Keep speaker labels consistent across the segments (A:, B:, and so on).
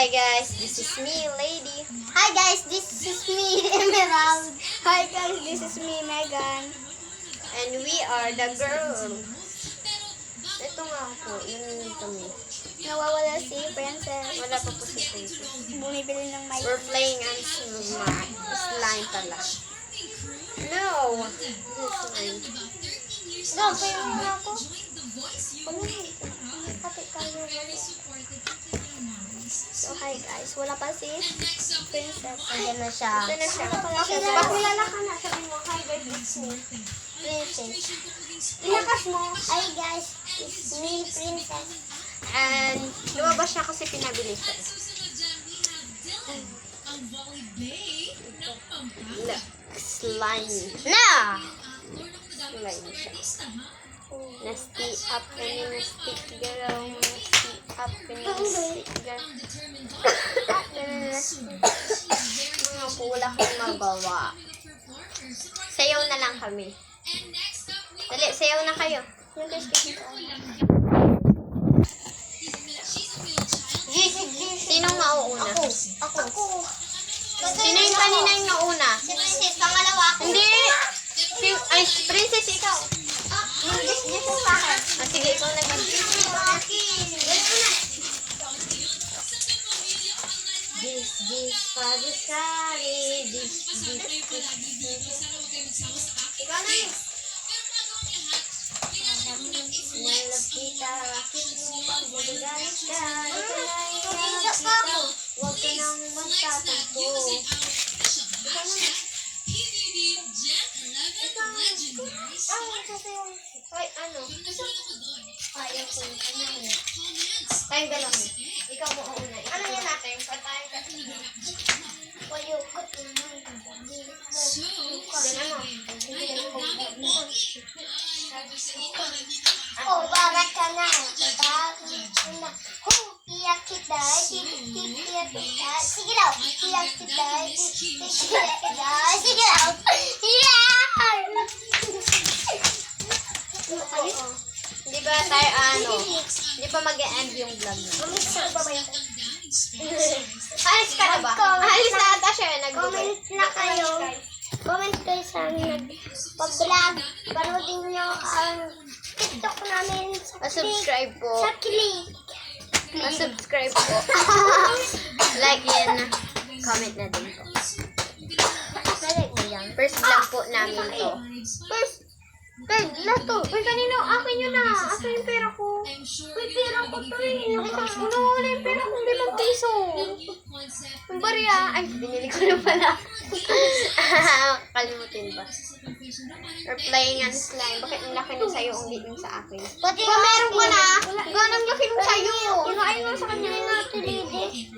A: Hi guys, this is me, Lady.
B: Hi guys, this is me, Emerald. Hi guys, this is me, Megan.
A: And we are the girls. Ito nga po, yun kami.
B: Nawawala si Princess.
A: Wala pa po si Princess.
B: Bumibili ng mic.
A: We're playing on slime pala. No! Slime.
B: Go, kayo muna ako. Kapit kayo. So, hi guys. Wala pa si Princess.
A: Ayan na siya.
B: Ito na siya. Pakilala ka na. Sabi mo, hi guys, it's me, Princess. Ilakas mo. Hi guys, it's me, Princess.
A: And lumabas siya kasi pinabili siya. Look, slimy. Na! Slimy siya. Nasty up ka ni nasty girl. Nasty up ka ni nasty girl. Mga pula kong magawa. Sayaw na lang kami. Dali, sayaw na kayo.
B: Yung guys,
A: Sinong mauuna?
B: Ako.
A: Sino yung kanina yung nauna?
B: Si Princess, pangalawa ako.
A: Hindi! Ay, Princess, ikaw.
B: Yung guys sa akin.
A: Sige, ikaw na ba? This, pag-usali. This.
B: Ikaw na yun.
A: Nalap kita, rakit mo, pag-magalit ka. Ikaw na yung
B: Isa pa ako.
A: huwag ka nang magtatampo. Ay, ano?
B: Ayaw ko yung kanya.
A: Tayong dalawa. Ikaw mo una. Ano yun natin? Patayin ka.
B: Ayaw ko naman. Oh, barat ka na. Iyak kita. Iyak kita. Sige daw. Iyak kita. Iyak kita. Sige daw. Iyak!
A: Di ba tayo ano? Di ba mag-e-end yung vlog na? Alis ka na ba? Alis na ata siya.
B: Comment na kayo. Comment kayo sa amin. Pag-vlog. Panoodin nyo ang TikTok namin sa
A: Subscribe po.
B: Sa click.
A: Subscribe po. Like and comment na din po.
B: Like mo yan.
A: First vlog po namin to.
B: First. Third, last to. Uy, kanino? Akin yun na. Akin yung pera ko. Uy, pera ko to eh. Wala yung pera ko. 5 piso.
A: Yung barya. Ay, binili ko na pala. Kalimutin ba? We're playing on slime. Bakit ang laki nung sa'yo, hindi yung sa akin?
B: Pati
A: Ba, meron ka na? Ganang laki nung sa'yo.
B: Kinain mo sa kanya yung natilidi.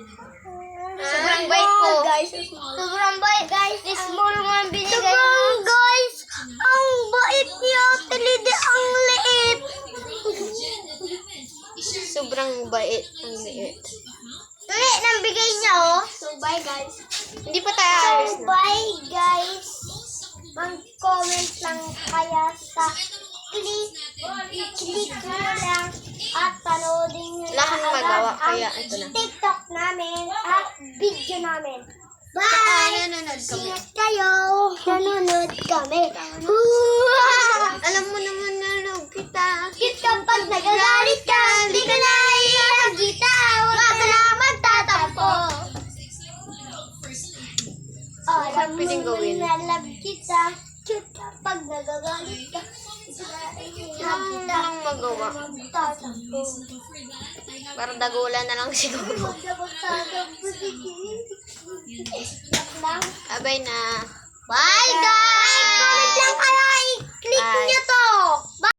A: Sobrang bait ko.
B: Sobrang bait, guys. This small one binigay. Sobrang, guys. Ang bait niya. Tilidi ang liit.
A: Sobrang bait. Ang liit.
B: Liit nang bigay niya, oh. So, bye, guys.
A: Hindi pa tayo alis
B: So,
A: na.
B: bye, guys. Mag-comment lang kaya sa click nyo lang at panoodin nyo
A: Wala kang magawa, kaya
B: ang
A: ito na.
B: TikTok namin at video namin.
A: Saka
B: Bye!
A: nanonood kami.
B: Ingat kayo! Nanonood kami.
A: Alam mo naman na love kita.
B: Cute kapag nagagalit ka, di ka na iagita. Huwag ka na magtatampo. Alam mo
A: Pwedeng gawin.
B: na love kita. Cute kapag nagagalit ka, di ka na iagita.
A: Anong magawa?
B: Magtatampo.
A: Parang dagulan na lang siguro.
B: Huwag na magtatampo. Sige. Lang.
A: Abay na.
B: Bye, guys! Comment lang kayo!